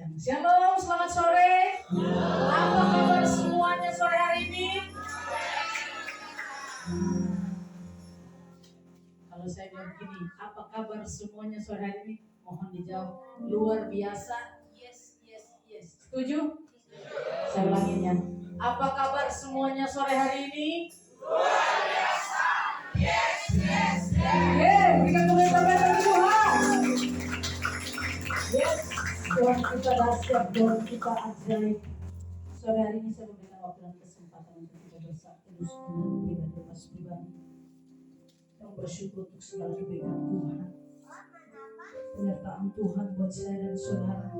Ajang. Shalom, selamat sore. Apa kabar semuanya sore hari ini? Kalau saya bilang gini, apa kabar semuanya sore hari ini? Mohon dijawab. Luar biasa. Yes, yes, yes. Setuju? Saya ulangin ya. Apa kabar semuanya sore hari ini? Luar biasa. Yes, yes, yes. Berikan tepuk tangan bagi Tuhan. Yes, Tuhan kita dahsyat, Tuhan kita ajaib. Sore hari ini saya memberikan waktu dan kesempatan untuk kita bersatu dengan pribadi mas pribadi. Yang bersyukur untuk segala kebaikan Tuhan, penyertaan Tuhan buat saya dan saudara.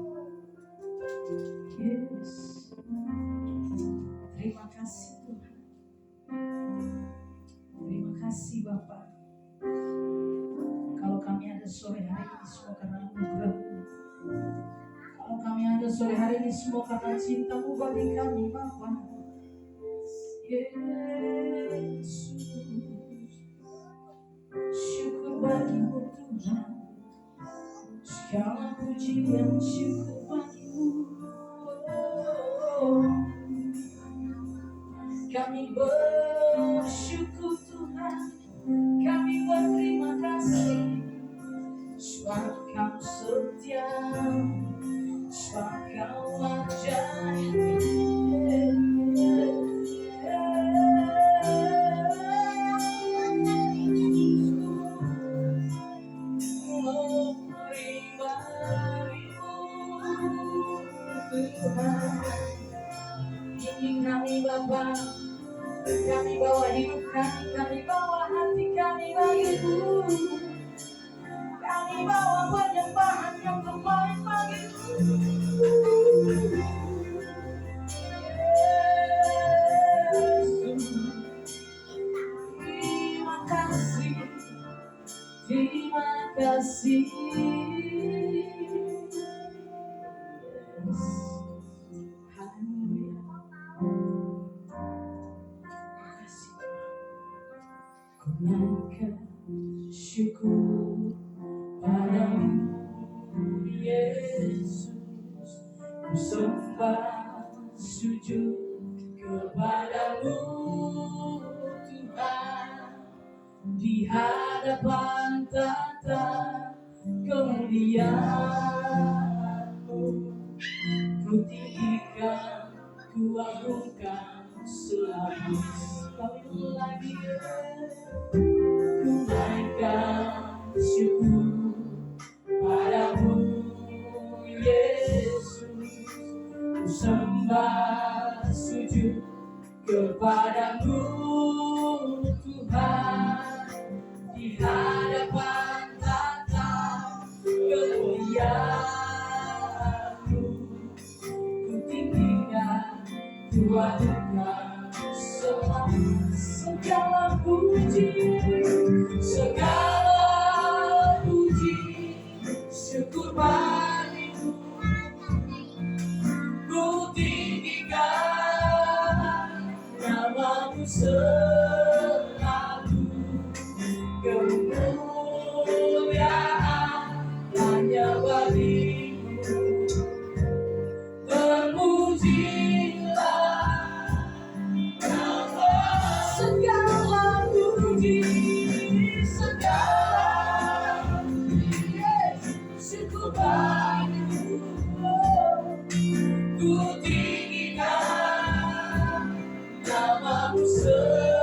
Yes, terima kasih Tuhan, terima kasih Bapak. Kalau kami ada sore hari ini semua karena anugerah-Mu. Kalau kami ada sore hari ini semua karena cinta-Mu bagi kami Bapak. Yesus, syukur bagi-Mu Tuhan, segala pujian syukur bagi-Mu. Kami bersyukur Tuhan, kami berterima kasih, sebab Kau setia, sebab Kau ajaib. Ingin kami Bapa, kami bawa hidup kami bawa hati kami bagi-Mu. Kami bawa penyembahan yang terbaik bagi-Mu. Yesus, terima kasih, terima kasih. Yes. Haleluya. Terima kasih Tuhan. Ku naikkan syukur padamu Yesus, ku sembah sujud kepadamu Tuhan, di hadapan tata kemuliaan-Mu, ku tinggikan, ku agungkan selalu. Kami lagi ku naikkan syukur padamu Yesus, ku sembah sujud kepadamu Tuhan, di hadapan tata kemuliaan-Mu, ku tinggikan, ku agungkan selalu. Segala puji, segala puji, syukur bagi-Mu, ku tinggikan nama-Mu selalu. Kemuliaan hanya bagi-Mu, terpujilah nama. Segala puji, segala puji, syukur bagi-Mu, ku tinggikan nama-Mu selalu.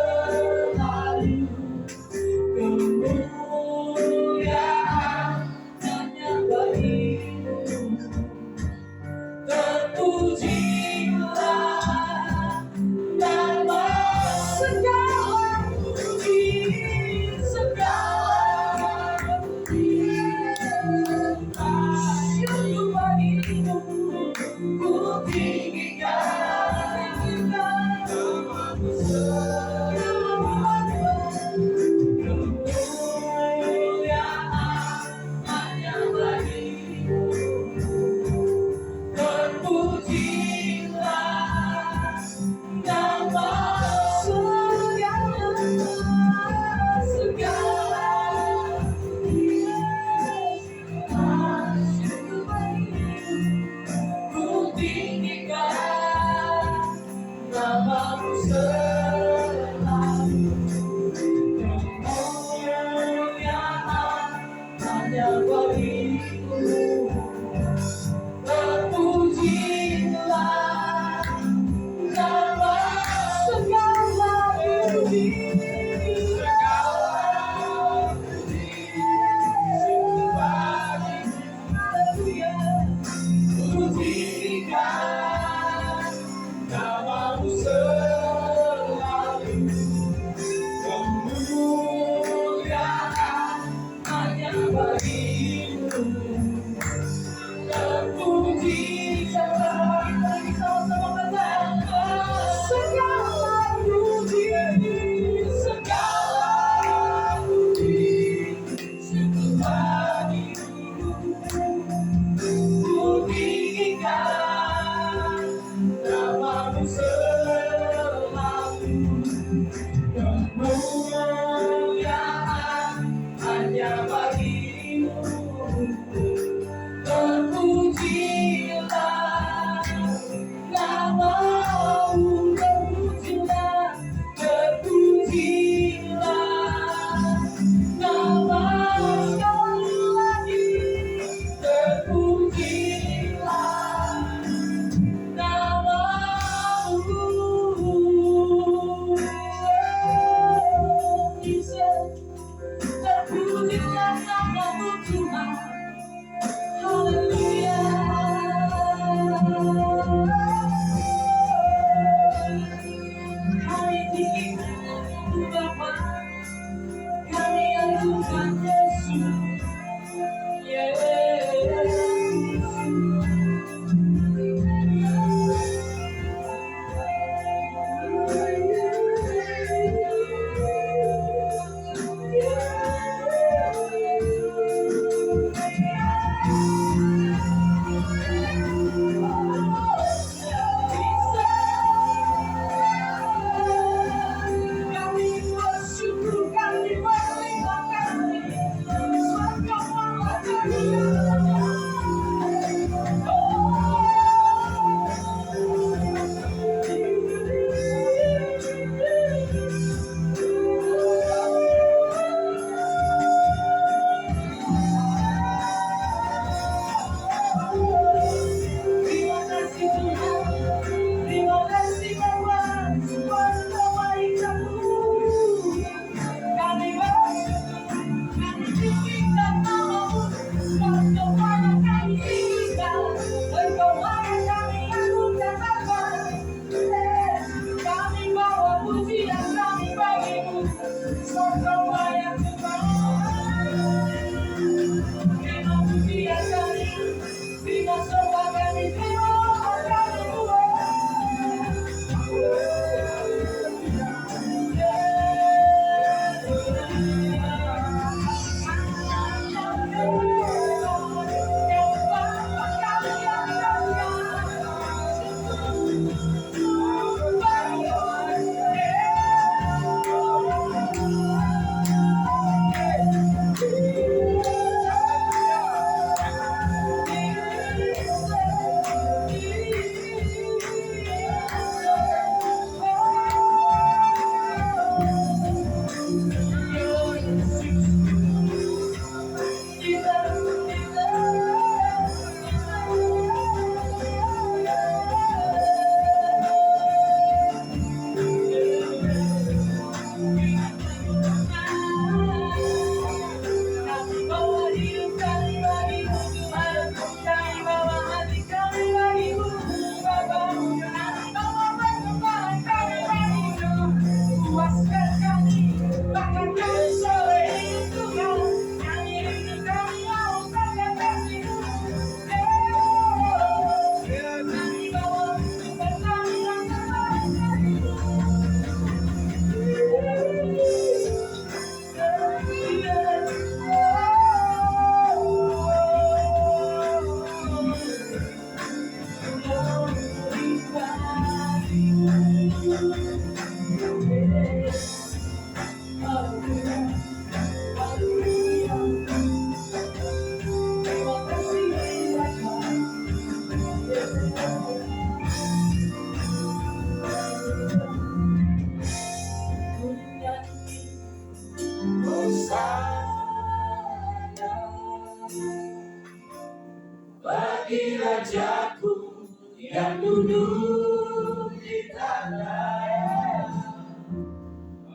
rajaku yang duduk di tanah.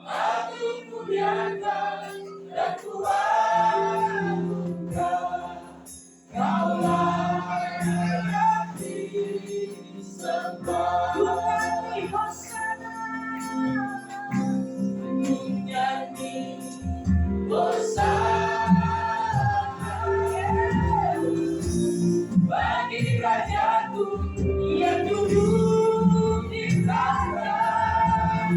Aku muliakan dan kuagungkan. Kaulah yang disembah. Ku nyanyi hosana, ku nyanyi hosana bagi rajaku yang duduk di tanah.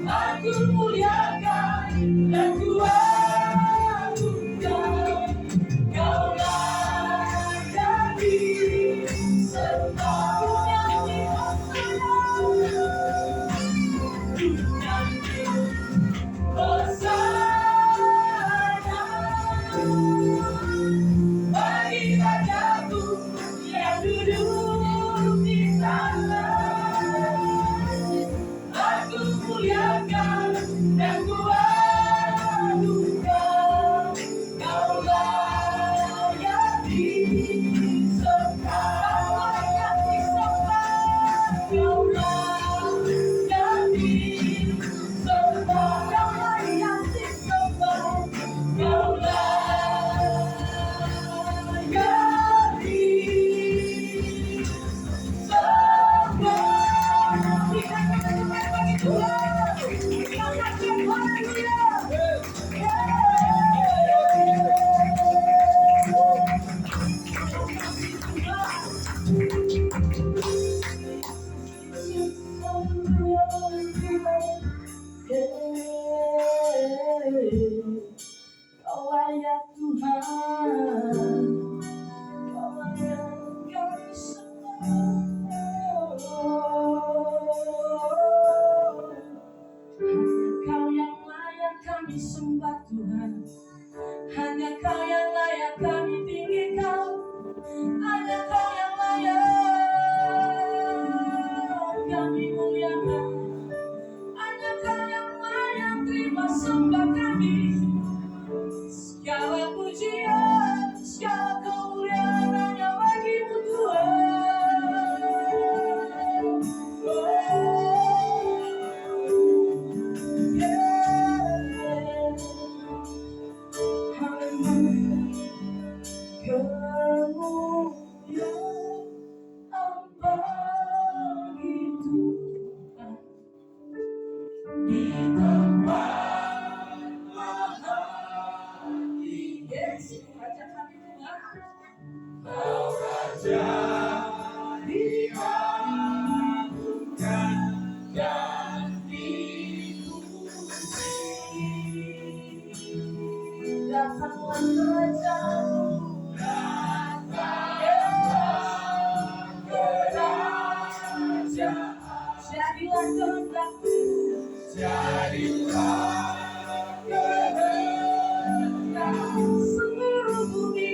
Aku muliakan dan kuagungkan. Kaulah yang disembah. Ku nyanyi hosana, ku nyanyi hosana bagi rajaku yang duduk di tanah. Aku muliakan dan kuagungkan. Kaulah yang disembah. Kaulah yang disembah. Kaulah yang disembah. Kaulah yang disembah. Berikan kata-kata bagi Tuhan. Selamat haleluya. Kau layak Tuhan, kau layak kami sembah. Hanya Kau yang layak kami sembah Tuhan. Hanya Kau yang layak kami tinggikan. Hanya Kau yang layak kami muliakan. Hanya Kau yang layak terima sembah kami. Segala pujian, segala kemuliaan hanya bagi-Mu Tuhan. Haleluya. Kemuliaan bagi Tuhan di tempat mahal ini. Yesus, Raja kami Tuhan. Kau Raja diagungkan dan dipuji. Datanglah Raja-Mu, datanglah kerajaan. Jadilah kehendak-Mu, jadilah kehendak seluruh bumi.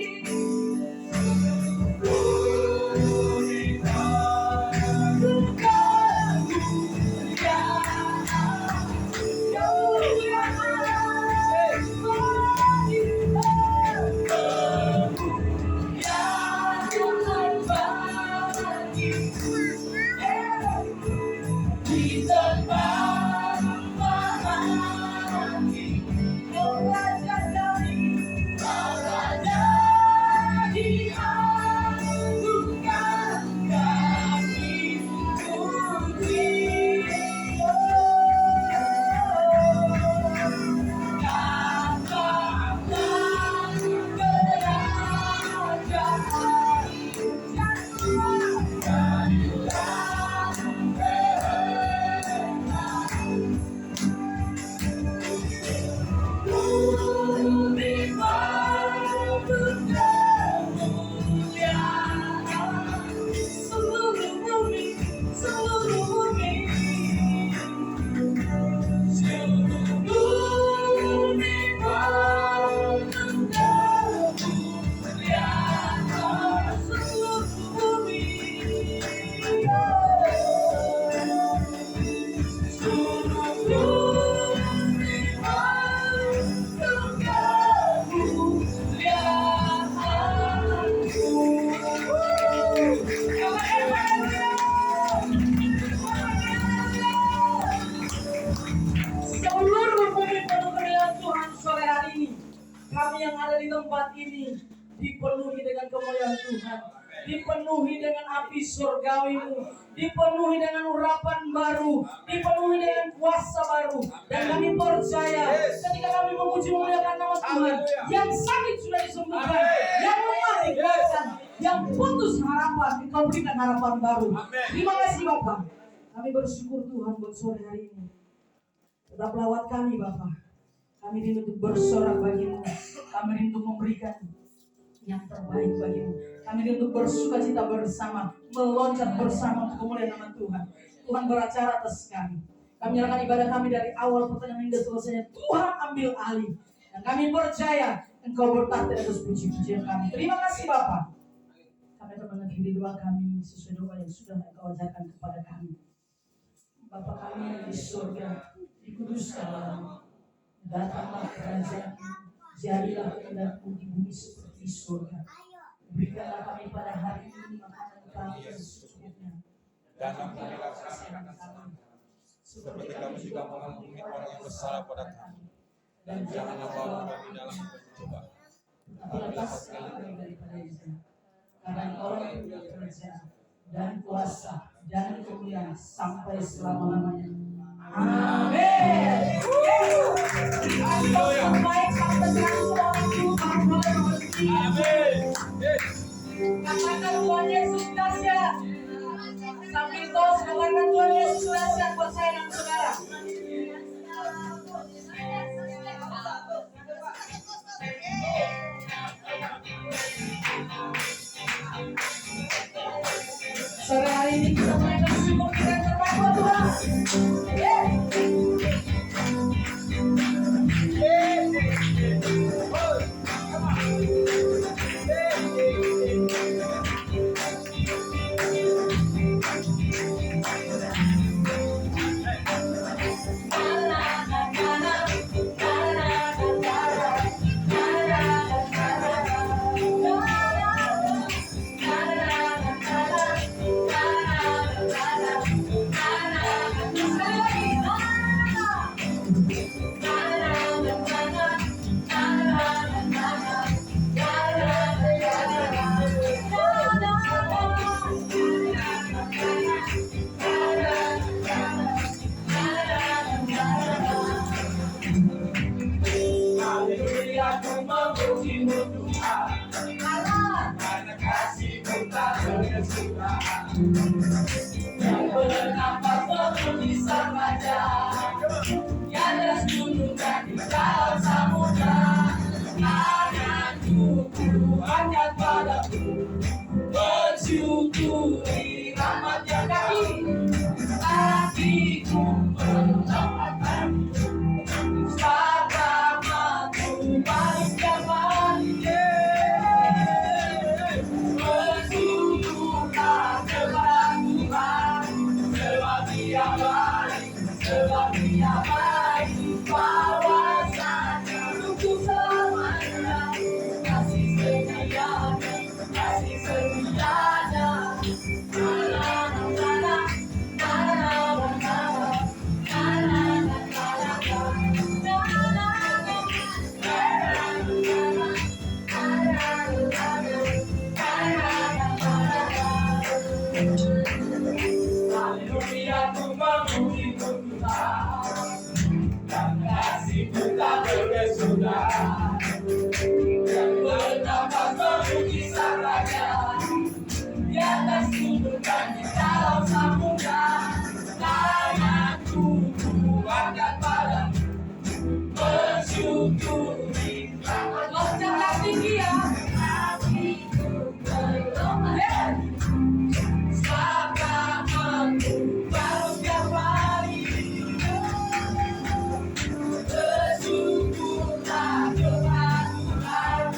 dipenuhi dengan api surgawi-Mu, dipenuhi dengan urapan baru, dipenuhi dengan kuasa baru. Dan kami percaya ketika kami memuji memuliakan nama Tuhan, yang sakit sudah disembuhkan, yang lemah dikuatkan, yang putus harapan Engkau berikan harapan baru. Terima kasih Bapak. Kami bersyukur Tuhan buat sore hari ini. Tetap lawat kami Bapak. Kami rindu untuk bersorak bagi-Mu. Kami rindu memberikan yang terbaik bagi-Mu. Kami rindu bersuka cita bersama, meloncat bersama untuk kemuliaan nama Tuhan. Tuhan beracara atas kami. Kami nyalakan ibadah kami dari awal pertanyaan hingga selesainya. Tuhan ambil alih. Dan kami percaya Engkau bertahta atas puji-pujian kami. Terima kasih Bapak. Kami akan mengakhiri doa kami sesuai doa yang sudah Engkau ajarkan kepada kami. Bapa kami yang di surga, dikuduskanlah, datanglah kerajaan-Mu, jadilah kehendak-Mu di bumi seperti surga. Berikanlah kami pada hari ini makanan kami yang secukupnya, dan ampunilah kesalahan kami, seperti kami juga mengampuni orang yang bersalah pada kami. Dan janganlah bawa kami dalam pencobaan, tapi lepaskan kami daripada yang jahat. Karena Engkau yang punya kerajaan dan kuasa dan kemuliaan sampai selama-lamanya. Amin. Baik sampai katakan Tuhan Yesus dahsyat. Sambil terus katakan Tuhan Yesus dahsyat buat saya dan saudara. Sore hari ini kita mulai bersyukur dengan terbaik buat Tuhan. Yang bernafas memuji sang raja, di atas gunung dan di dalam samudra. Tanganku angkat padaku, bersyukuri rahmat-Nya kami. Hatiku berlambatan, rahmat-Mu baru kembali. Bersyukurlah kepada Tuhan, sebab Dia baik, sebab Dia baik. Bahwasanya untuk selamanya, kasih setianya, kasih setianya. Haleluya, ku memuji Tuhan, dan kasih-Mu tak berkesudahan. Yang bernafas memuji sang raja, di atas gunung dan di dalam samudra. Tanganku angkat padamu, bersyukuri. Loncatlah tinggi ya. Hatiku berlomba-lomba, rahmat-Mu baru kembali. Bersyukurlah kepada Tuhan,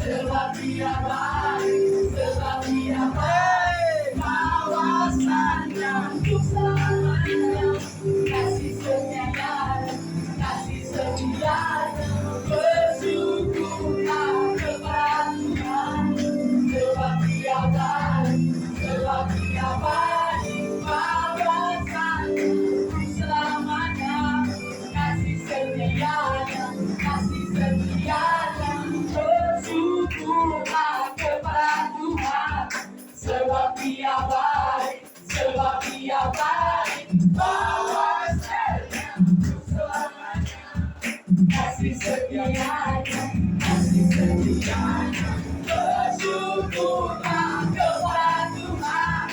sebab Dia baik, sebab Dia baik. Bahwasanya Dia baik, sebab Dia baik, bawa saya selamanya. Kasih setianya, bersyukurlah kepada Tuhan,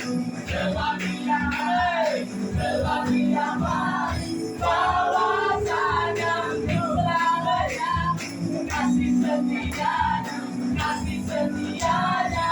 sebab Dia baik, sebab Dia baik, bawa saya selamanya. Kasih setianya, kasih setianya.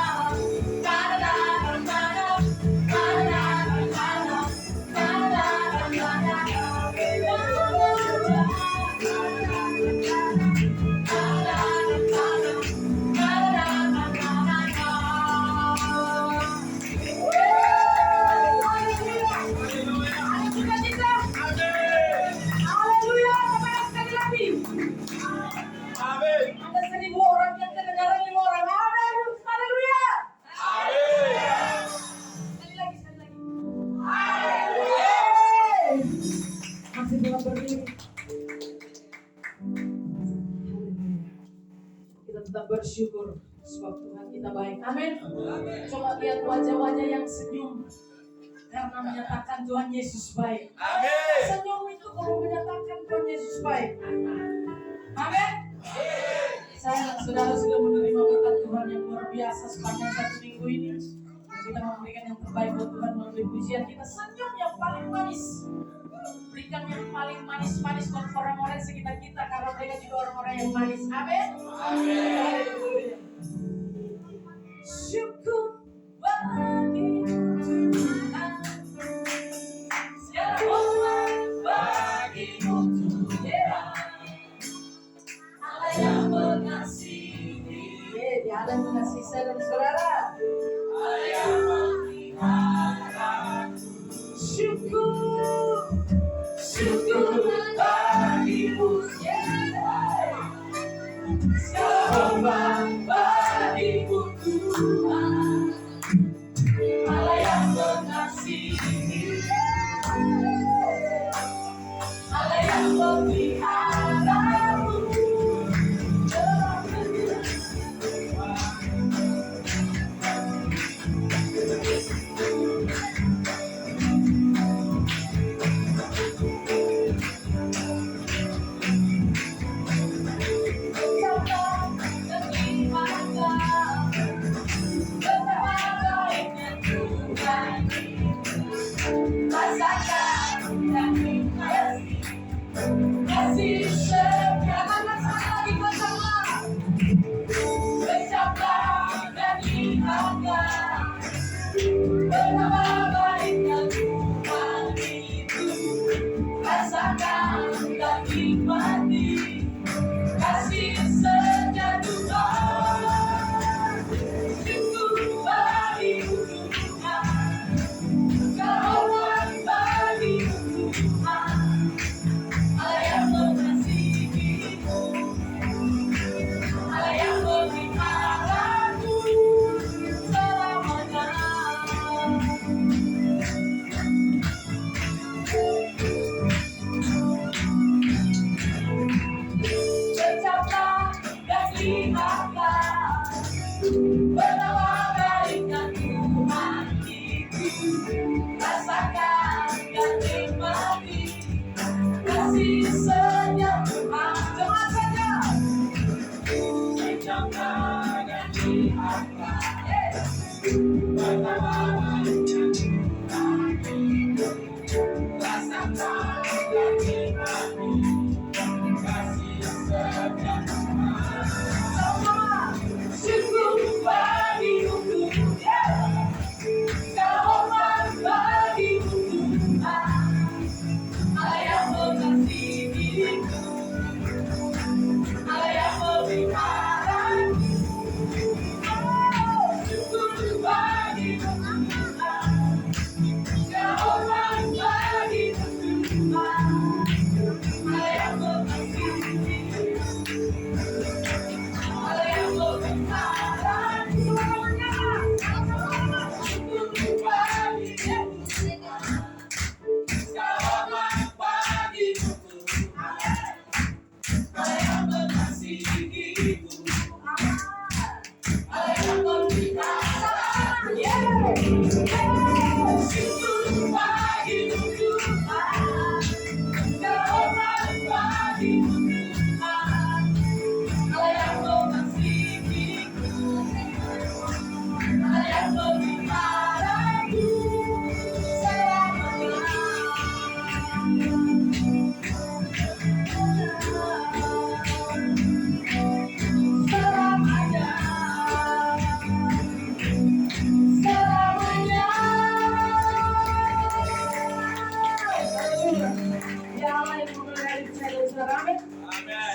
Ada 1.000 orang yang kedengaran 5 orang. Haleluya. Sekali lagi. Masih belum berdiri. Kita tetap bersyukur sebab Tuhan kita baik. Amin. Coba lihat wajah-wajah yang senyum karena menyatakan Tuhan Yesus baik. Amin. Senyum itu kalau menyatakan Tuhan Yesus baik. Amin. Saya saudara sudah menerima berkat Tuhan yang luar biasa sepanjang 1 minggu ini. Dan kita memberikan yang terbaik buat Tuhan melalui pujian kita. Senyum yang paling manis. Berikan yang paling manis-manis buat orang-orang sekitar kita karena mereka juga orang-orang yang manis. Amin. Haleluya. Syukur bagi Tuhan. Segala hormat bagimu Tuhan. Allah yang mengasihi. Dia ada yang mengasihi saya dan saudara. Allah yang memelihara. Syukur bagimu Segala hormat bagimu Tuhan.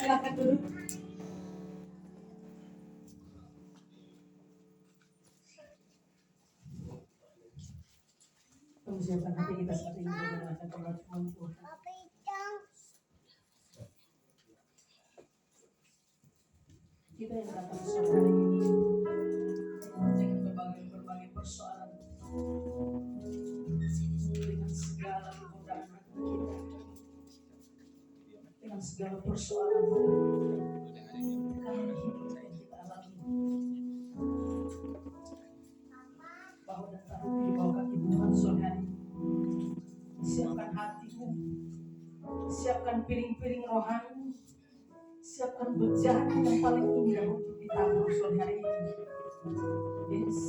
Silakan duduk. Kami siapkan hati kita saat ini mendengarkan firman Tuhan. Kita yang datang sore hari ini dengan berbagai persoalan, dengan segala kemudahan kita, dengan segala persoalan tekanan hidup yang kita alami, bahwa dan taruh di bawah kaki Tuhan sore hari ini. Siapkan hatimu, siapkan piring-piring rohani, siapkan bejana yang paling indah untuk ditabur sore hari ini. Yes.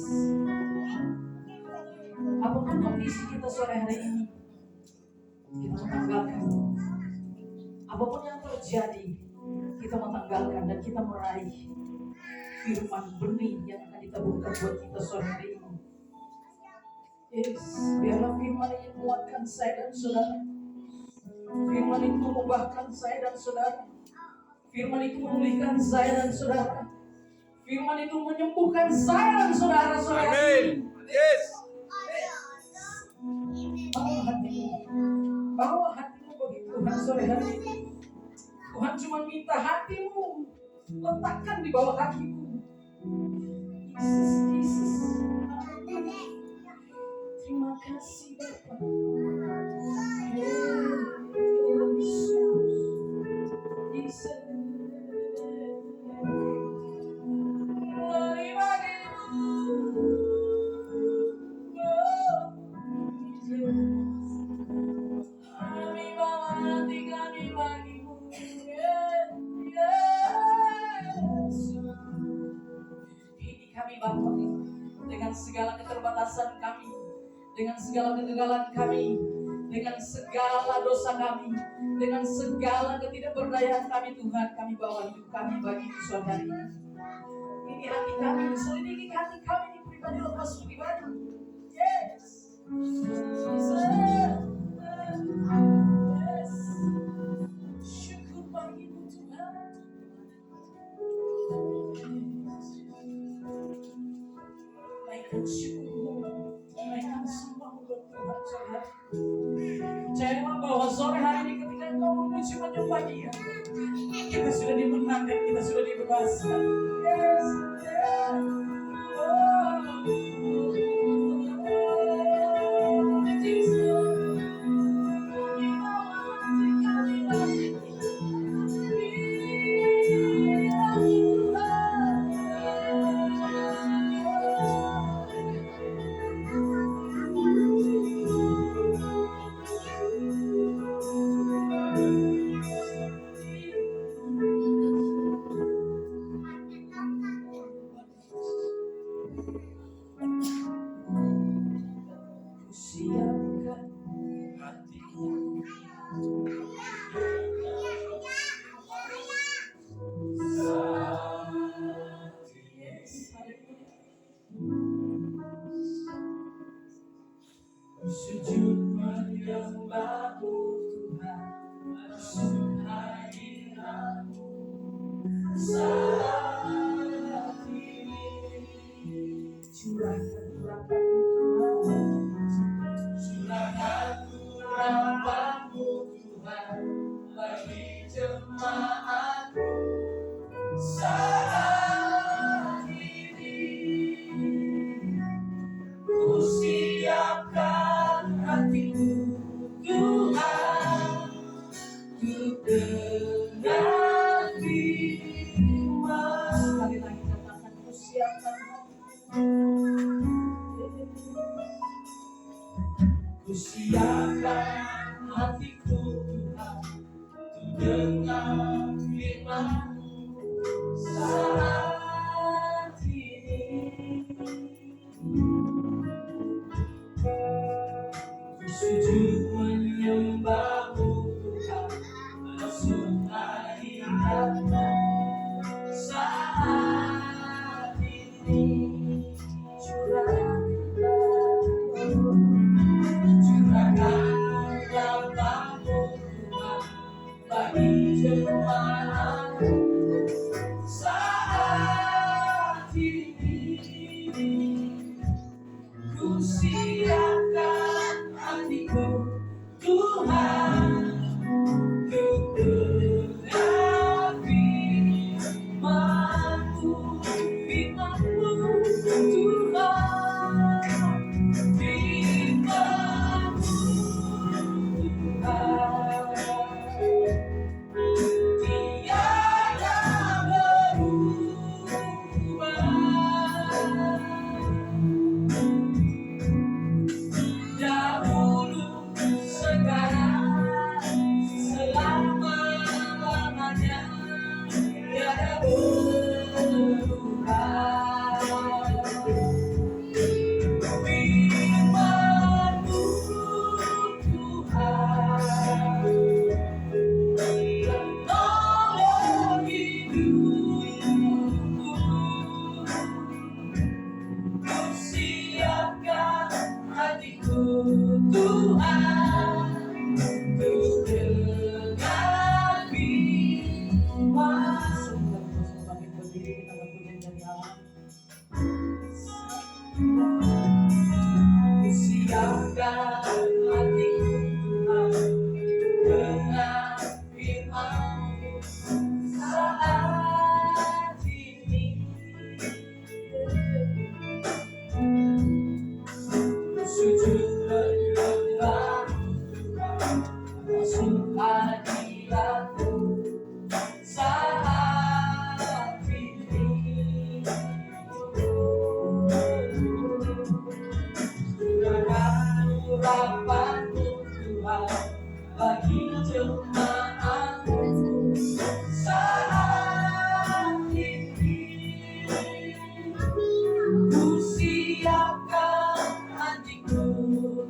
Apapun kondisi kita sore hari ini, kita tanggalkan. Apapun yang terjadi, kita tanggalkan dan kita meraih firman benih yang akan ditaburkan buat kita sore hari ini. Yes, biarlah firman ini menguatkan saya dan saudara. Firman itu mengubahkan saya dan saudara. Firman itu memulihkan saya dan saudara. Firman itu menyembuhkan saya dan saudara. Amin. Yes. Bawa hatimu bagi Tuhan sore hari ini. Tuhan cuma minta hatimu, letakkan di bawah kakiku. Yesus. Terima kasih Bapa. Yesus. Dengan segala keterbatasan kami, dengan segala kegagalan kami, dengan segala dosa kami, dengan segala ketidakberdayaan kami, Tuhan, kami bawa hidup kami bagi sore hari ini. Ini hati kami, selidiki hati kami di pribadi lepas pribadi. Yes. Yes. Syukur bagimu Tuhan. Naikkan syukurmu, naikkan sembahmu buat Tuhan sore hari. Percayalah bahwa sore hari ini ketika engkau memuji menyembah Dia, kita sudah dimenangkan, kita sudah dibebaskan. Yes, yes. Sujud menyembahmu Tuhan, masuk hadiratmu saat ini. Curahkan rahmat-Mu Tuhan bagi jemaat-Mu saat ini. Ku siapkan hatiku Tuhan untuk dengar firman. Sekali lagi katakan, ku siapkan hatiku. Siapkan hatiku Tuhan untuk dengar firman-Mu saat ini. Ku sujud menyembah-Mu Tuhan, langsung hadirat-Mu saat ini. Curahkan rahmat-Mu Tuhan bagi jemaat-Mu saat ini. Ku siapkan hatiku Tuhan untuk dengar firman-Mu, firman-Mu Tuhan, firman-Mu Tuhan. Tiada berubah. Dahulu, sekarang, selama-lamanya, tiada berubah. Firman-Mu Tuhan, penolong hidupku. Ku siapkan hatiku Tuhan untuk dengar firman-Mu. Kami berdiri, kita berpujian dari awal. Ku siapkan hatiku Tuhan untuk dengar firman-Mu saat ini. Sujud menyembah-Mu Tuhan, langsung hadirat-Mu saat ini. Curahkan urapan-Mu Tuhan bagi jemaat-Mu saat ini. Ku siapkan hatiku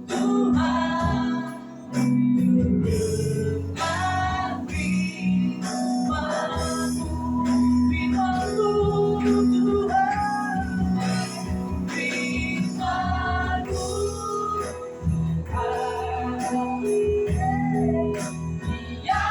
Tuhan untuk dengar firman-Mu, firman-Mu Tuhan, firman-Mu Tuhan. Tiada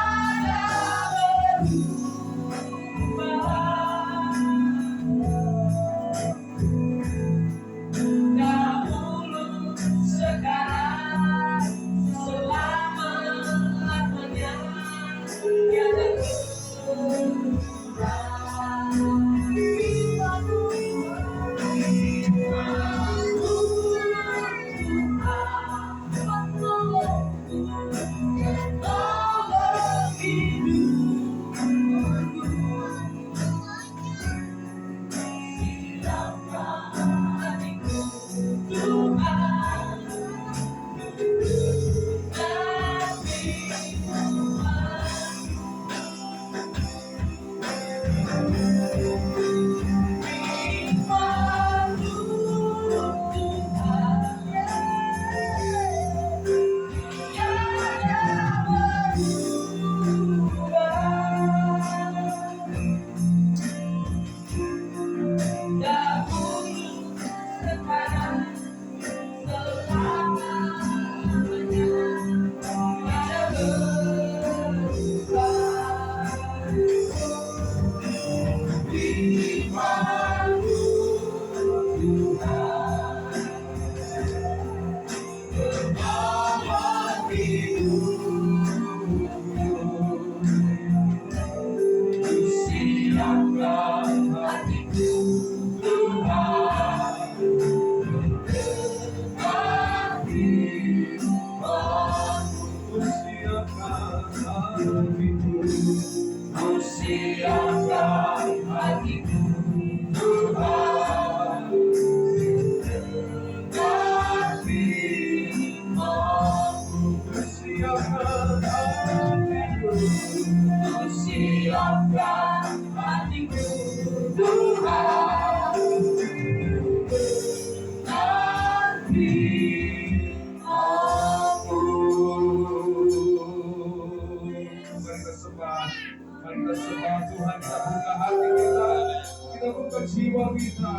kita.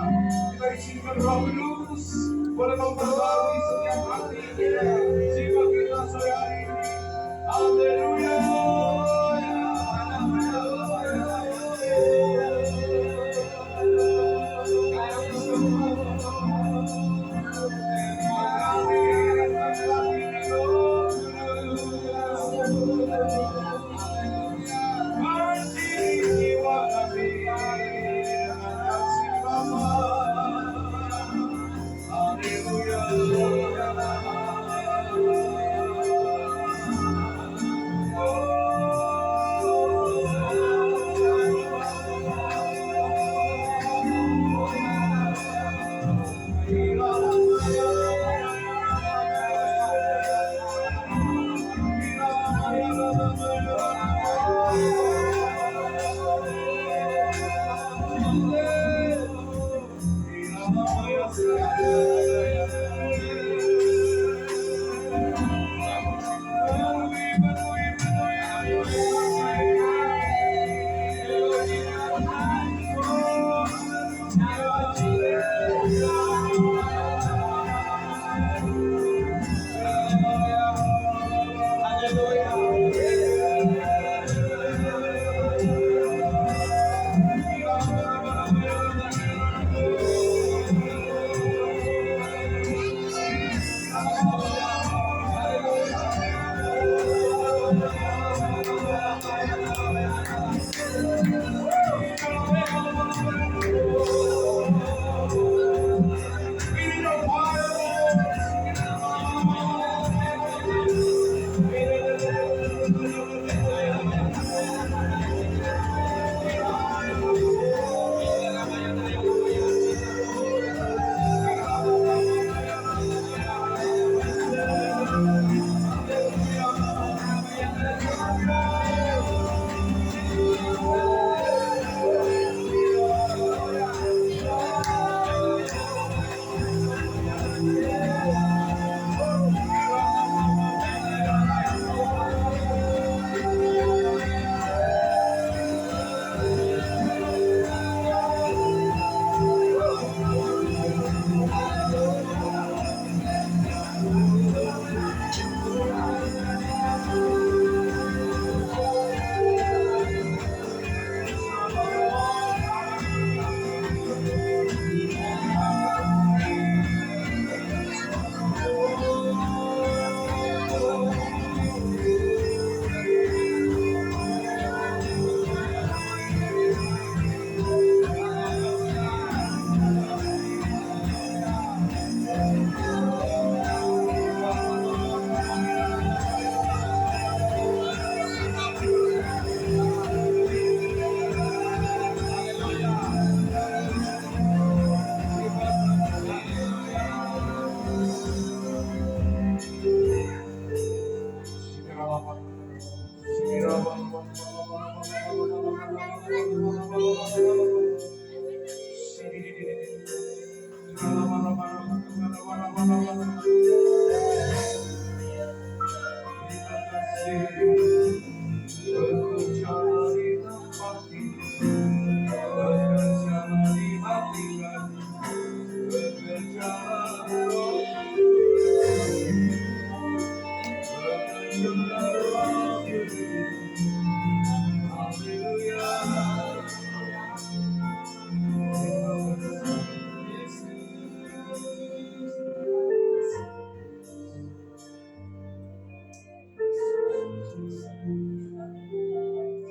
Kita izinkan Roh Kudus boleh memperbarui setiap hati jiwa kita sore hari ini. Haleluya.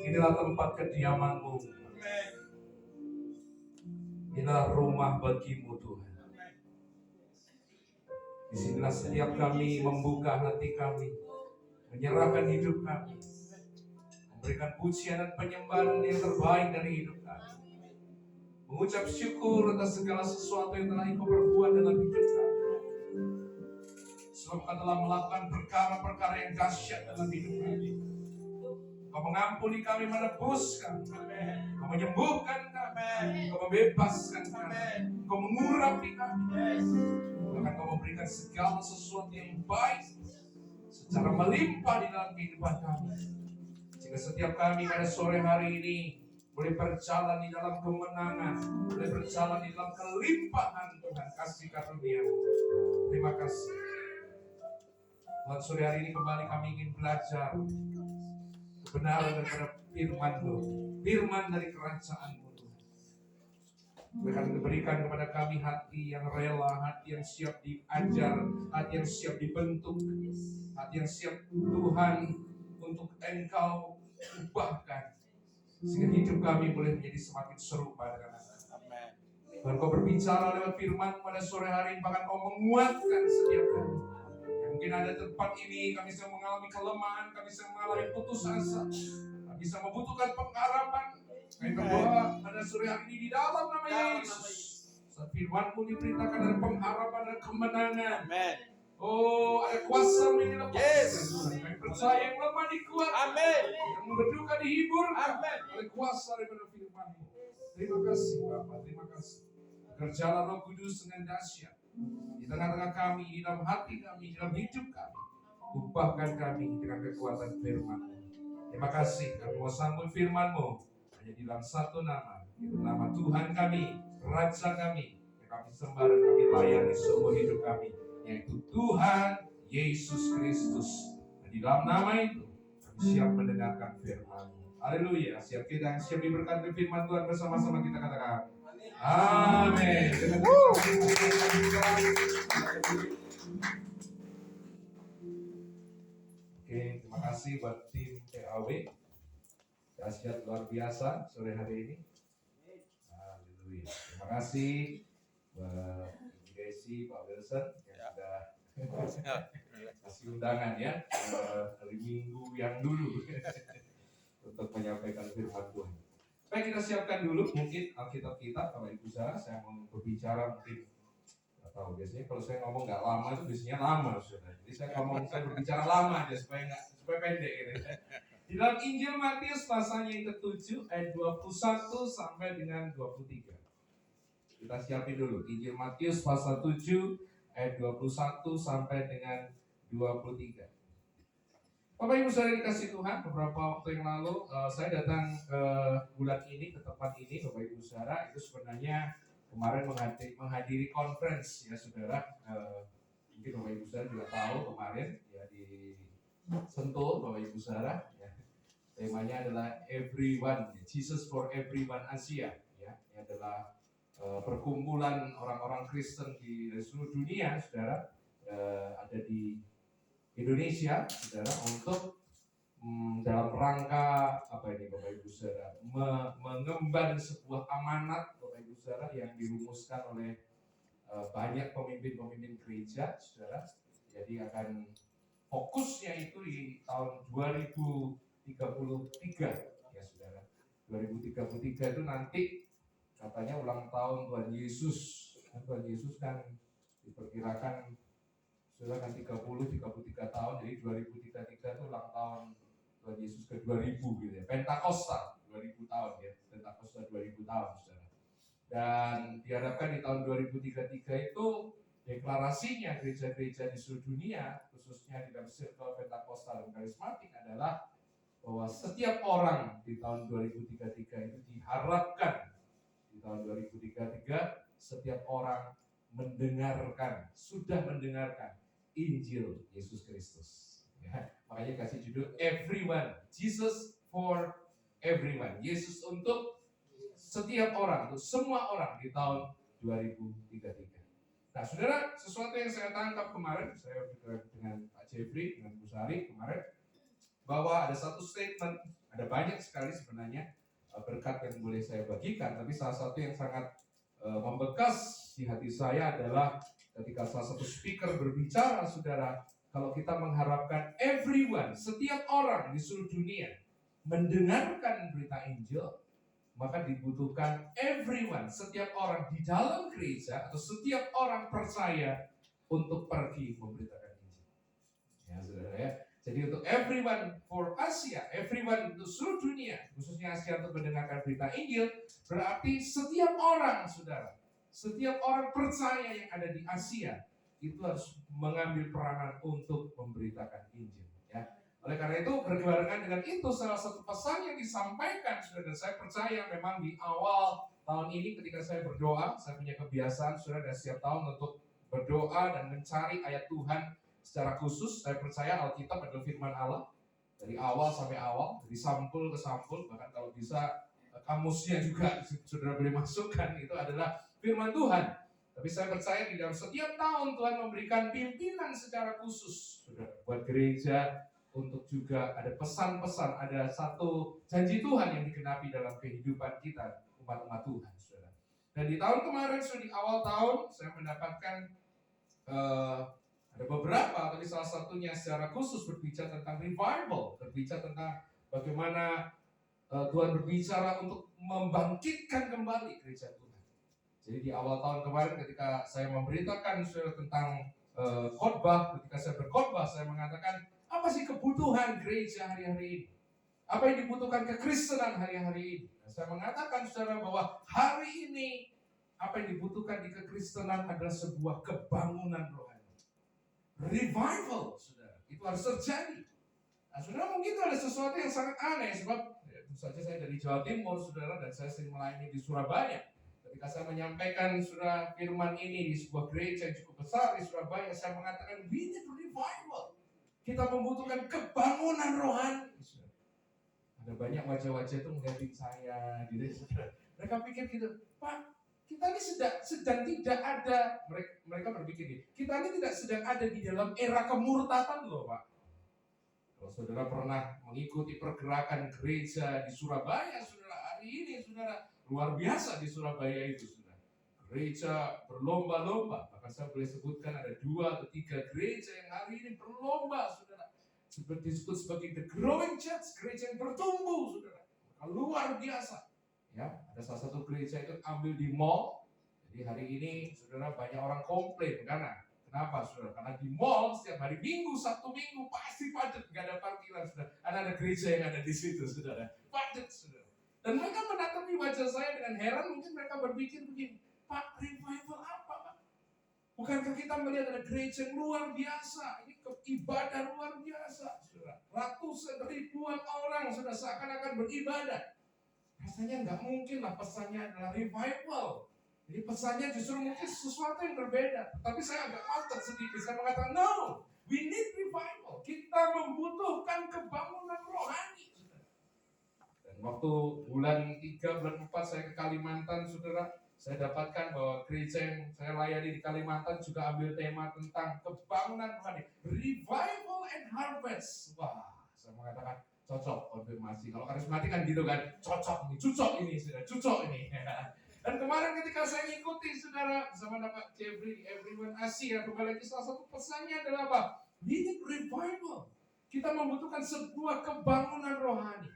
Inilah tempat kediaman-Mu. Inilah rumah bagi-Mu Tuhan. Disinilah setiap kami membuka hati kami, menyerahkan hidup kami, memberikan pujian dan penyembahan yang terbaik dari hidup kami, mengucap syukur atas segala sesuatu yang telah Engkau perbuat dalam hidup kami. Sebab Engkau telah melakukan perkara-perkara yang dahsyat dalam hidup kami. Engkau mengampuni kami, menebus kami, Engkau menyembuhkan kami, Engkau membebaskan kami, Engkau mengurapi kami. Bahkan Kau memberikan segala sesuatu yang baik secara melimpah di dalam kehidupan kami. Sehingga setiap kami pada sore hari ini boleh berjalan di dalam kemenangan, boleh berjalan di dalam kelimpahan Tuhan kasih karunia. Terima kasih. Tuhan, sore hari ini kembali kami ingin belajar kebenaran daripada firman-Mu, firman dari kerajaan-Mu Tuhan. Tuhan, berikan kepada kami hati yang rela, hati yang siap diajar, hati yang siap dibentuk, hati yang siap Tuhan untuk Engkau ubahkan, sehingga hidup kami boleh menjadi semakin serupa dengan Amin. Tuhan, Kau berbicara lewat firman pada sore hari ini, bahkan Kau menguatkan setiap kami. Mungkin ada tempat ini kami sedang mengalami kelemahan, kami sedang mengalami putus asa, kami sedang membutuhkan pengharapan. Kami berdoa pada sore hari ini di dalam nama Yesus. Saat firman-Mu diberitakan ada pengharapan dan kemenangan. Amen. Oh, ada kuasa menyelamatkan. Yes. Kami percaya yang lemah dikuatkan. Amin. Yang berduka dihibur. Amin. Oleh kuasa daripada firman-Mu. Terima kasih Bapa, terima kasih. Kerjalah Roh Kudus dengan dahsyat di tengah-tengah kami, di dalam hati kami, di dalam hidup kami. Ubahkan kami dengan kekuatan firman-Mu. Terima kasih kami mau sambut firman-Mu hanya di dalam satu nama, yaitu nama Tuhan kami, Raja kami, yang kami sembah dan kami layani seumur hidup kami, yaitu Tuhan Yesus Kristus. Dan di dalam nama itu kami siap mendengarkan firman-Mu. Haleluya. Siap kita yang siap diberkati firman Tuhan, bersama-sama kita katakan amin. Oke, terima kasih buat tim PAW. Dahsyat luar biasa sore hari ini. Haleluya. Terima kasih buat Ibu Desi, Pak Wilson yang sudah kasih undangan ya hari Minggu yang dulu untuk menyampaikan firman Tuhan. Baik, kita siapkan dulu mungkin Alkitab kita, Bapak Ibu Saudara. Saya mau berbicara mungkin nggak tahu, biasanya kalau saya ngomong nggak lama itu biasanya lama Saudara. Jadi saya berbicara lama aja supaya pendek gitu. Di dalam Injil Matius pasalnya yang ke-7 ayat 21 sampai dengan 23. Kita siapin dulu Injil Matius pasal 7 ayat 21 sampai dengan 23. Bapak Ibu Saudara dikasih Tuhan, beberapa waktu yang lalu saya datang ke bulan ini, ke tempat ini Bapak Ibu Saudara. Itu sebenarnya kemarin menghadiri conference ya Saudara. Mungkin Bapak Ibu Saudara juga tahu kemarin ya di Sentul Bapak Ibu Saudara ya. Temanya adalah Everyone, Jesus for Everyone Asia ya. Ini adalah perkumpulan orang-orang Kristen di seluruh dunia Saudara, ada di Indonesia, saudara, untuk dalam rangka apa ini Bapak Ibu Saudara, mengemban sebuah amanat Bapak Ibu Saudara yang dirumuskan oleh banyak pemimpin-pemimpin gereja, saudara. Jadi akan fokusnya itu di tahun 2033 ya saudara. 2033 itu nanti katanya ulang tahun Tuhan Yesus. Tuhan Yesus kan diperkirakan sudah kan 33 tahun, jadi 2033 itu ulang tahun Tuhan Yesus ke 2000 gitu ya. Pentakosta 2000 tahun ya. Pentakosta 2000 tahun saudara. Dan diharapkan di tahun 2033 itu deklarasinya gereja-gereja di seluruh dunia, khususnya di dalam circle Pentakosta dan karismatik adalah bahwa setiap orang di tahun 2033 itu diharapkan di tahun 2033 setiap orang sudah mendengarkan Injil Yesus Kristus. Ya, makanya kasih judul Everyone, Jesus for Everyone. Yesus untuk setiap orang, untuk semua orang di tahun 2033. Nah, saudara, sesuatu yang saya tangkap kemarin, saya berbicara dengan Pak Jeffrey, dengan Bu Sari kemarin, bahwa ada satu statement, ada banyak sekali sebenarnya berkat yang boleh saya bagikan, tapi salah satu yang sangat membekas di hati saya adalah ketika salah satu speaker berbicara, saudara, kalau kita mengharapkan everyone, setiap orang di seluruh dunia mendengarkan berita Injil, maka dibutuhkan everyone, setiap orang di dalam gereja atau setiap orang percaya untuk pergi memberitakan Injil. Ya, saudara ya. Jadi untuk everyone for Asia, everyone untuk seluruh dunia, khususnya Asia untuk mendengarkan berita Injil, berarti setiap orang, saudara, setiap orang percaya yang ada di Asia itu harus mengambil peranan untuk memberitakan Injil. Ya. Oleh karena itu berbarengan dengan itu salah satu pesan yang disampaikan, saudara, dan saya percaya memang di awal tahun ini ketika saya berdoa, saya punya kebiasaan, saudara, dan setiap tahun untuk berdoa dan mencari ayat Tuhan secara khusus. Saya percaya Alkitab adalah firman Allah dari awal sampai awal, dari sampul ke sampul, bahkan kalau bisa kamusnya juga saudara boleh masukkan, itu adalah firman Tuhan. Tapi saya percaya di dalam setiap tahun Tuhan memberikan pimpinan secara khusus, saudara, buat gereja, untuk juga ada pesan-pesan, ada satu janji Tuhan yang digenapi dalam kehidupan kita umat-umat Tuhan, saudara. Dan di tahun kemarin, di awal tahun, saya mendapatkan ada beberapa, tapi salah satunya secara khusus berbicara tentang revival, berbicara tentang bagaimana Tuhan berbicara untuk membangkitkan kembali gereja Tuhan. Jadi di awal tahun kemarin ketika saya memberitakan saudara tentang khotbah, ketika saya berkhotbah, saya mengatakan, apa sih kebutuhan gereja hari-hari ini? Apa yang dibutuhkan kekristenan hari-hari ini? Dan saya mengatakan saudara bahwa hari ini apa yang dibutuhkan di kekristenan adalah sebuah kebangunan rohani. Revival, saudara, itu harus terjadi. Nah, saudara, mungkin itu ada sesuatu yang sangat aneh, sebab tentu saja saya dari Jawa Timur, saudara, dan saya sering melayani di Surabaya. Ketika saya menyampaikan saudara firman ini di sebuah gereja yang cukup besar di Surabaya, saya mengatakan, we need revival. Kita membutuhkan kebangunan rohani. Ada banyak wajah-wajah itu mengganti saya, gitu, saudara. Mereka pikir gitu, Pak, kita ini sedang tidak ada, mereka berpikir ini, kita ini tidak sedang ada di dalam era kemurtatan loh, Pak. Kalau saudara pernah mengikuti pergerakan gereja di Surabaya, saudara, hari ini, saudara, luar biasa di Surabaya itu, saudara. Gereja berlomba-lomba, bahkan saya boleh sebutkan ada 2 atau 3 gereja yang hari ini berlomba, saudara. Seperti disebut sebagai the growing church, gereja yang bertumbuh, saudara. Luar biasa. Ya, ada salah satu gereja itu ambil di mall. Jadi hari ini, saudara, banyak orang komplain, kenapa, saudara? Karena di mall setiap hari Minggu, Sabtu Minggu pasti padat, nggak ada parkiran, saudara. Ada gereja yang ada di situ, saudara, padat, saudara. Dan mereka menatap wajah saya dengan heran, mungkin mereka berpikir begini, Pak, revival apa, Pak? Bukankah kita melihat ada gereja yang luar biasa, ini ibadah luar biasa, saudara. Ratusan ribuan orang sudah seakan-akan beribadah. Rasanya nggak mungkin lah pesannya adalah revival. Jadi pesannya justru mungkin sesuatu yang berbeda. Tapi saya agak ngotot sedikit. Saya mengatakan, no, we need revival. Kita membutuhkan kebangunan rohani. Dan waktu bulan 3, bulan 4 saya ke Kalimantan, saudara, saya dapatkan bahwa gereja yang saya layani di Kalimantan juga ambil tema tentang kebangunan rohani. Revival and harvest. Wah, saya mengatakan, cocok, konfirmasi. Kalau karismatik kan gitu kan, cocok ini, saudara, cocok ini. Dan kemarin ketika saya ngikuti, saudara, bersama Pak Jeffrey, Everyone Asia, kembali lagi salah satu pesannya adalah apa? We need revival. Kita membutuhkan sebuah kebangunan rohani.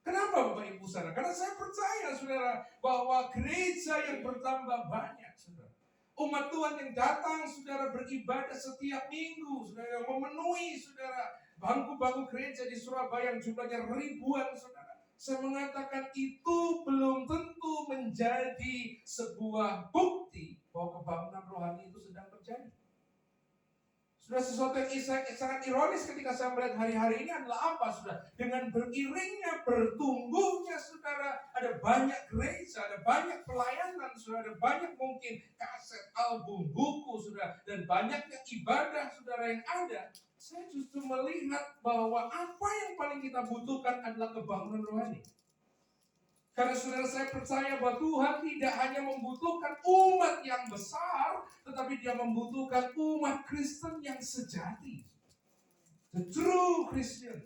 Kenapa Bapak Ibu saudara? Karena saya percaya, saudara, bahwa gereja yang bertambah banyak, saudara. Umat Tuhan yang datang, saudara, beribadah setiap minggu, saudara, yang memenuhi, saudara, bangku-bangku gereja di Surabaya yang jumlahnya ribuan, saudara. Saya mengatakan itu belum tentu menjadi sebuah bukti bahwa kebangunan rohani itu sedang terjadi. Sudah sesuatu yang sangat ironis ketika saya melihat hari-hari ini adalah apa, saudara? Dengan beriringnya, bertumbuhnya, saudara, ada banyak gereja, ada banyak pelayanan, saudara, ada banyak mungkin kaset, album, buku, saudara, dan banyaknya ibadah, saudara, yang ada. Saya justru melihat bahwa apa yang paling kita butuhkan adalah kebangunan rohani. Karena saudara, saya percaya bahwa Tuhan tidak hanya membutuhkan umat yang besar, tetapi Dia membutuhkan umat Kristen yang sejati. The true Christian.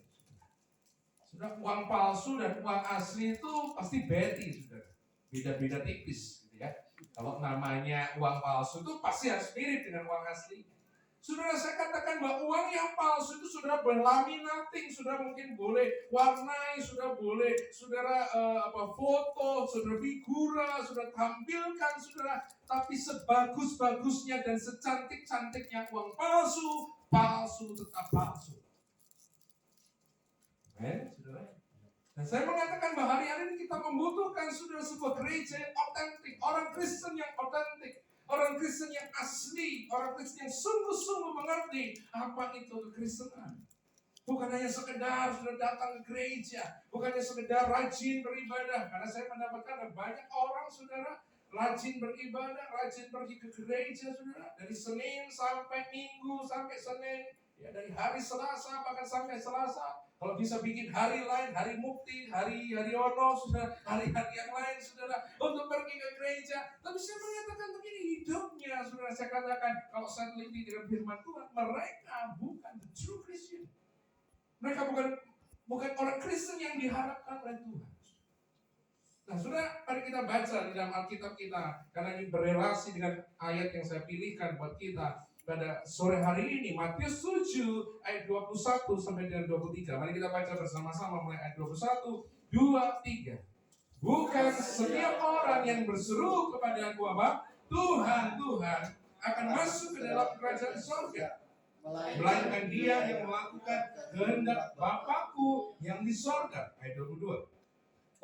Sudah, uang palsu dan uang asli itu pasti beda, saudara. Beda-beda tipis, gitu ya. Kalau namanya uang palsu itu pasti harus mirip dengan uang asli. Saudara, saya katakan bahwa uang yang palsu itu saudara berlaminating, saudara mungkin boleh warnai, saudara boleh saudara foto, saudara figura, saudara tampilkan, saudara. Tapi sebagus-bagusnya dan secantik-cantiknya uang palsu, palsu tetap palsu. Saudara. Dan saya mengatakan bahwa hari-hari ini kita membutuhkan saudara sebuah gereja yang otentik, orang Kristen yang otentik. Orang Kristen yang asli, orang Kristen yang sungguh-sungguh mengerti apa itu kekristenan. Bukan hanya sekedar sudah datang ke gereja, bukan hanya sekedar rajin beribadah. Karena saya mendapatkan banyak orang, saudara, rajin beribadah, rajin pergi ke gereja, saudara. Dari Senin sampai Minggu, sampai Senin. Ya, dari hari Selasa bahkan sampai Selasa. Kalau bisa bikin hari lain, hari Mukti, hari Ono, saudara, hari-hari yang lain, saudara, untuk pergi ke gereja. Tapi saya mengatakan begini, hidupnya, saudara, saya katakan, kalau saya teliti dengan firman Tuhan, mereka bukan the true Christian. Mereka bukan orang Kristen yang diharapkan oleh Tuhan. Nah, saudara, mari kita baca di dalam Alkitab kita, karena ini berelasi dengan ayat yang saya pilihkan buat kita pada sore hari ini, Matius 7 ayat 21 sampai dengan 23. Mari kita baca bersama-sama mulai ayat 21, 2, 3. Bukan setiap orang yang berseru kepada Aku apa? Tuhan, Tuhan, akan masuk ke dalam kerajaan surga, melainkan dia yang melakukan kehendak Bapakku yang di sorga. Ayat 22.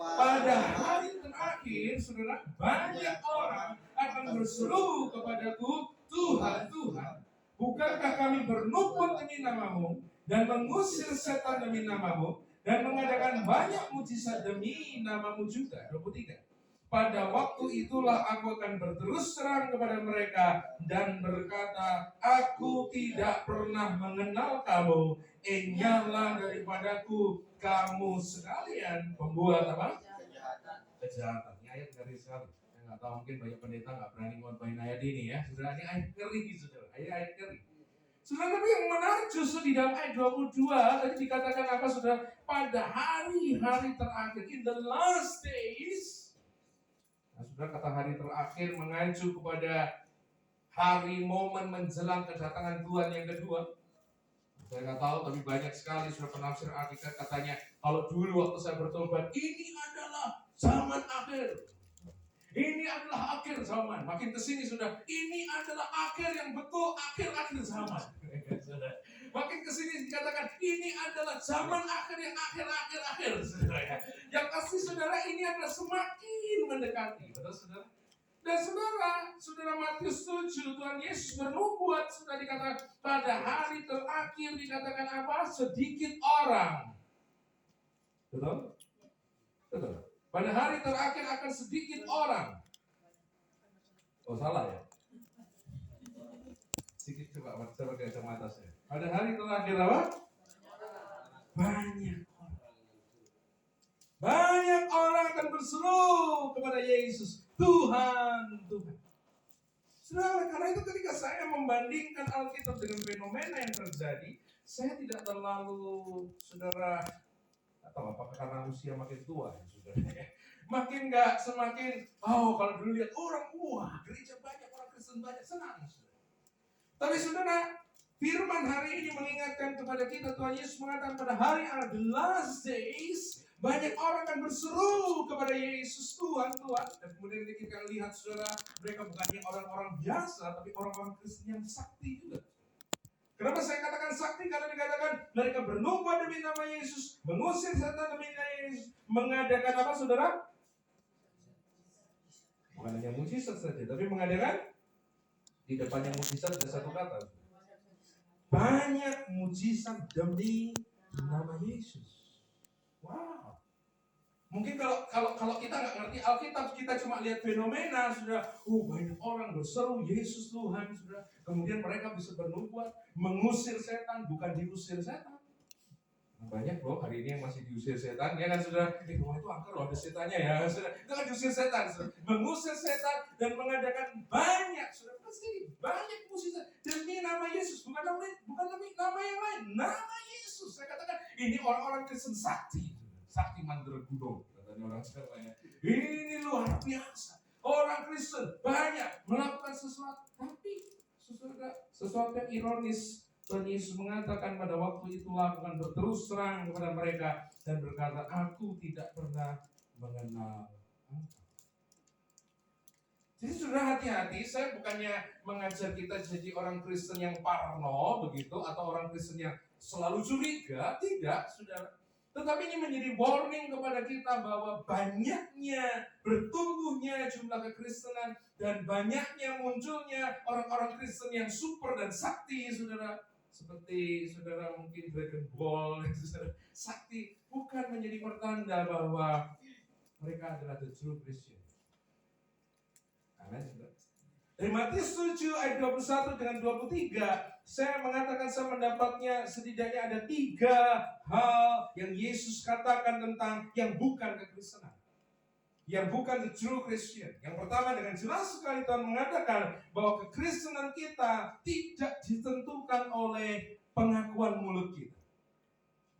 Pada hari terakhir, saudara, banyak orang akan berseru kepadaku, Tuhan, Tuhan, bukankah kami bernubuat demi namamu dan mengusir setan demi namamu dan mengadakan banyak mujizat demi namamu juga. 23. Pada waktu itulah aku akan berterus terang kepada mereka dan berkata, aku tidak pernah mengenal kamu, enyahlah daripadaku kamu sekalian pembuat apa? Kejahatan. Ini ayat ngeri sekali. Saya nggak tahu, mungkin banyak pendeta nggak berani ngomongin ayat ini ya. Saudara, ini ayat ngeri, saudara. Ayat ngeri. Saudara, tapi yang menarik justru di dalam ayat 22 tadi dikatakan apa, saudara? Pada hari-hari terakhir, in the last days. Nah, saudara, kata hari terakhir mengacu kepada hari momen menjelang kedatangan Tuhan yang kedua. Saya nggak tahu, tapi banyak sekali sudah penafsir Alkitab katanya, kalau dulu waktu saya bertobat, ini adalah zaman akhir. Ini adalah akhir zaman. Makin kesini sudah, ini adalah akhir yang betul, akhir-akhir zaman. Makin kesini dikatakan, ini adalah zaman akhir yang akhir-akhir. Yang pasti saudara, ini adalah semakin mendekati. Betul saudara? Dan saudara Matius 7, Tuhan Yesus bernubuat, sudah dikatakan pada hari terakhir dikatakan apa? Sedikit orang. Betul? Betul. Pada hari terakhir akan sedikit orang. Oh, salah ya? Sedikit, coba pakai kacamata saya. Pada hari terakhir apa? Banyak orang. Banyak orang akan berseru kepada Yesus, Tuhan, Tuhan. Saudara, karena itu ketika saya membandingkan Alkitab dengan fenomena yang terjadi, saya tidak terlalu, saudara, atau apakah karena usia makin tua ya, saudara, makin nggak semakin, kalau dulu lihat orang, gereja banyak, orang Kristen banyak, senang, saudara. Tapi saudara, firman hari ini mengingatkan kepada kita, Tuhan Yesus mengatakan pada hari the last days, banyak orang akan berseru kepada Yesus, Tuhan, Tuhan. Dan kemudian kita lihat, saudara, mereka bukannya orang-orang biasa, tapi orang-orang Kristen yang sakti juga. Kenapa saya katakan sakti? Karena dikatakan mereka bernubuat demi nama Yesus, mengusir setan demi nama Yesus, mengadakan apa, saudara? Bukan hanya mujizat saja, tapi mengadakan di depannya mujizat ada satu kata. Banyak mujizat demi nama Yesus. Wow. Mungkin kalau kita nggak ngerti Alkitab, kita cuma lihat fenomena, sudah, banyak orang berseru Yesus Tuhan, sudah. Kemudian mereka bisa bernubuat, mengusir setan, bukan diusir setan. Banyak loh hari ini yang masih diusir setan, ya kan, sudah. Rumah itu angker loh, ada setannya ya, sudah. Itu kan diusir setan, sudah. Mengusir setan dan mengadakan banyak, sudah, pasti banyak mujizat demi nama Yesus, bukan nama yang lain, nama Yesus. Saya katakan ini orang-orang Kristen sakti. Sakti mandor gunung, katanya orang sekarang ya. Ini luar biasa. Orang Kristen banyak melakukan sesuatu, tapi sesuatu yang ironis. Tuhan Yesus mengatakan pada waktu itulah aku akan berterus terang kepada mereka dan berkata, aku tidak pernah mengenal engkau. Jadi sudah hati-hati, saya bukannya mengajar kita jadi orang Kristen yang parno begitu, atau orang Kristen yang selalu curiga, tidak, saudara. Tetapi ini menjadi warning kepada kita bahwa banyaknya bertumbuhnya jumlah kekristenan dan banyaknya munculnya orang-orang Kristen yang super dan sakti, saudara. seperti saudara mungkin Dragon Ball, saudara. Sakti bukan menjadi pertanda bahwa mereka adalah the true Christian. Amin, saudara. Dari Matius 7 ayat 21 dengan 23, saya mengatakan saya mendapatnya setidaknya ada 3 hal yang Yesus katakan tentang yang bukan kekristenan, yang bukan the true Christian. Yang pertama, dengan jelas sekali Tuhan mengatakan bahwa kekristenan kita tidak ditentukan oleh pengakuan mulut kita.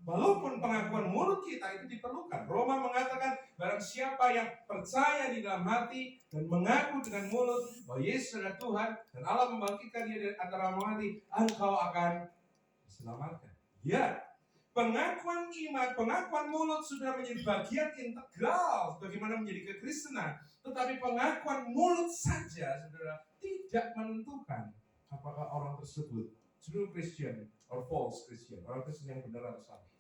Walaupun pengakuan mulut kita itu diperlukan. Roma mengatakan barang siapa yang percaya di dalam hati dan mengaku dengan mulut bahwa Yesus adalah Tuhan dan Allah membangkitkan dia dari antara mati, engkau akan diselamatkan. Ya, pengakuan iman, pengakuan mulut sudah menjadi bagian integral bagaimana menjadi kekristenan. Tetapi pengakuan mulut saja, saudara, tidak menentukan apakah orang tersebut true Christian or false Christian, orang Kristen yang benar atau salah.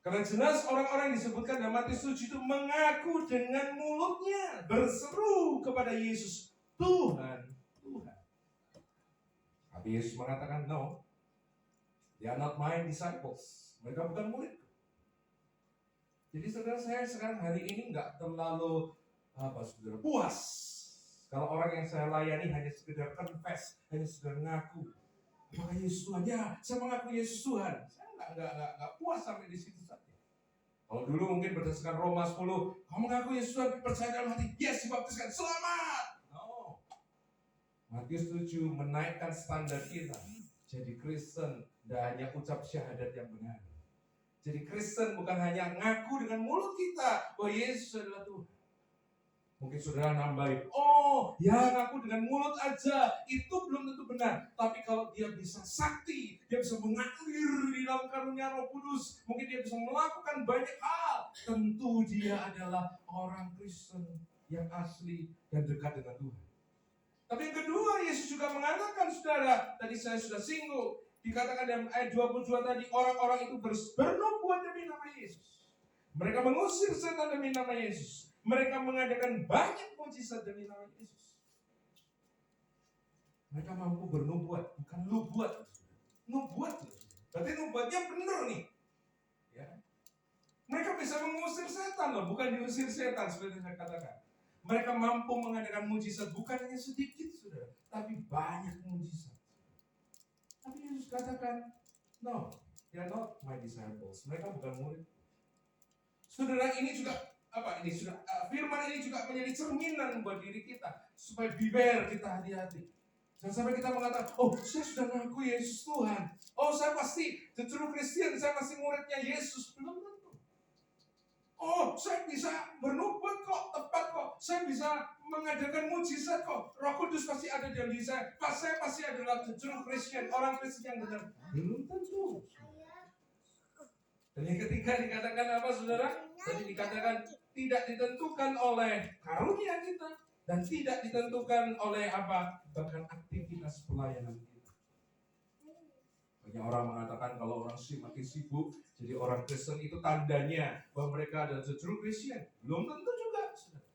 Karena jelas orang-orang yang disebutkan dalam Matius 7 itu mengaku dengan mulutnya, berseru kepada Yesus, Tuhan, Tuhan. Tapi Yesus mengatakan, no, they are not my disciples. Mereka bukan muridku. Jadi saudara, saya sekarang hari ini nggak terlalu saudara, puas. Kalau orang yang saya layani hanya sekedar confess, hanya sekedar ngaku. Apakah Yesus Tuhan? Ya, saya mengaku Yesus Tuhan. Saya nggak puas sampai di situ saja. Kalau dulu mungkin berdasarkan Roma 10, kamu mengaku Yesus Tuhan, percaya dalam hati, yes, dibaptiskan, selamat. No. Matius 7 menaikkan standar kita. Jadi Kristen tidak hanya ucap syahadat yang benar. Jadi Kristen bukan hanya ngaku dengan mulut kita bahwa Yesus adalah Tuhan. Mungkin saudara nambahin, oh ya ngaku dengan mulut aja, itu belum tentu benar. Tapi kalau dia bisa sakti, dia bisa mengalir di dalam karunia Roh Kudus, mungkin dia bisa melakukan banyak hal, tentu dia adalah orang Kristen yang asli dan dekat dengan Tuhan. Tapi yang kedua, Yesus juga mengatakan, saudara, tadi saya sudah singgung, dikatakan dalam ayat 22 tadi, orang-orang itu bernubuat demi nama Yesus. Mereka mengusir setan demi nama Yesus. Mereka mengadakan banyak mujizat demi nama Yesus. Mereka mampu bernubuat, bukan nubuat. Nubuat. Berarti nubuatnya benar nih. Ya. Mereka bisa mengusir setan loh, bukan diusir setan seperti saya katakan. Mereka mampu mengadakan mujizat, bukan hanya sedikit, saudara, tapi banyak mujizat. Tapi Yesus katakan, no, they are not my disciples. Mereka bukan murid. Saudara, ini juga firman ini juga menjadi cerminan buat diri kita supaya beware, kita hati-hati. Jangan sampai kita mengatakan, oh saya sudah mengaku Yesus Tuhan, oh saya pasti the true Christian, saya masih muridnya Yesus. Belum tentu. Oh saya bisa bernubuat kok, tepat kok, saya bisa mengadakan mujizat kok, Roh Kudus pasti ada di dalam diri saya pasti adalah the true Christian, orang Kristen yang benar. Belum tentu. Dan yang ketiga dikatakan apa, saudara? Tadi dikatakan tidak ditentukan oleh karunia kita dan tidak ditentukan oleh bahkan aktivitas pelayanan kita. Banyak orang mengatakan kalau orang makin sibuk jadi orang Kristen itu tandanya bahwa mereka adalah the true Christian. Belum tentu juga, saudara.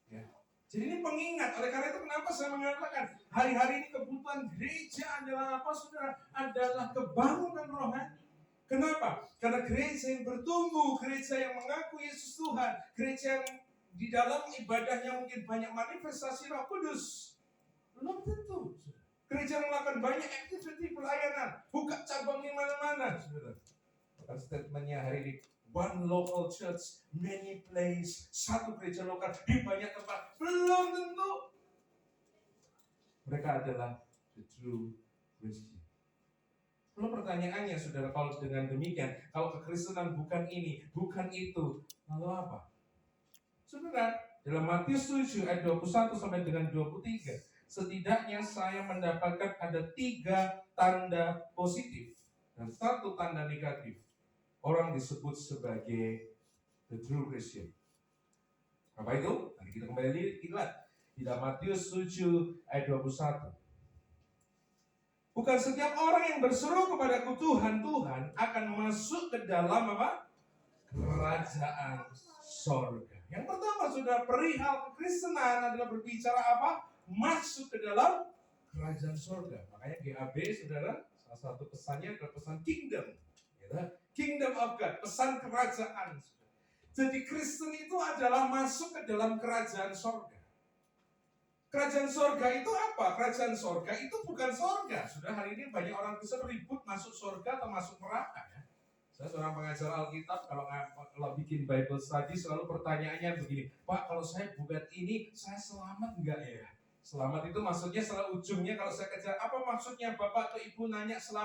Ya. Jadi ini pengingat. Oleh karena itu kenapa saya mengatakan hari-hari ini kebutuhan gereja adalah apa, saudara? Adalah kebangunan rohani. Kenapa? Karena gereja yang bertumbuh, gereja yang mengaku Yesus Tuhan, gereja yang di dalam ibadahnya mungkin banyak manifestasi Roh Kudus. Belum tentu. Gereja melakukan banyak aktiviti pelayanan, buka cabang di mana-mana, saudara. Bahkan statementnya hari ini, one local church, many place, satu gereja lokal di banyak tempat. Belum tentu. Mereka adalah the true Christian. Lalu pertanyaannya, saudara, kalau dengan demikian, kalau kekristenan bukan ini, bukan itu, lalu apa? Saudara, dalam Matius 7 ayat 21 sampai dengan 23, setidaknya saya mendapatkan ada 3 tanda positif dan 1 tanda negatif. Orang disebut sebagai the true Christian. Apa itu? Nanti kita kembali lihat di dalam Matius 7 ayat 21. Bukan setiap orang yang berseru kepadaku Tuhan, Tuhan akan masuk ke dalam apa? Kerajaan sorga. Yang pertama, sudah perihal kekristenan adalah berbicara apa? Masuk ke dalam kerajaan sorga. Makanya GAB, saudara, Salah satu pesannya adalah pesan kingdom. Kingdom of God, pesan kerajaan. Jadi Kristen itu adalah masuk ke dalam kerajaan sorga. Kerajaan sorga itu apa? Kerajaan sorga itu bukan sorga. Sudah hari ini banyak orang Kristen ribut masuk sorga atau masuk neraka ya. Saya seorang pengajar Alkitab, kalau bikin Bible study selalu pertanyaannya begini, Pak, kalau saya buat ini, saya selamat enggak ya? Selamat itu maksudnya setelah ujungnya kalau saya kejar, apa maksudnya Bapak atau Ibu nanya selamat?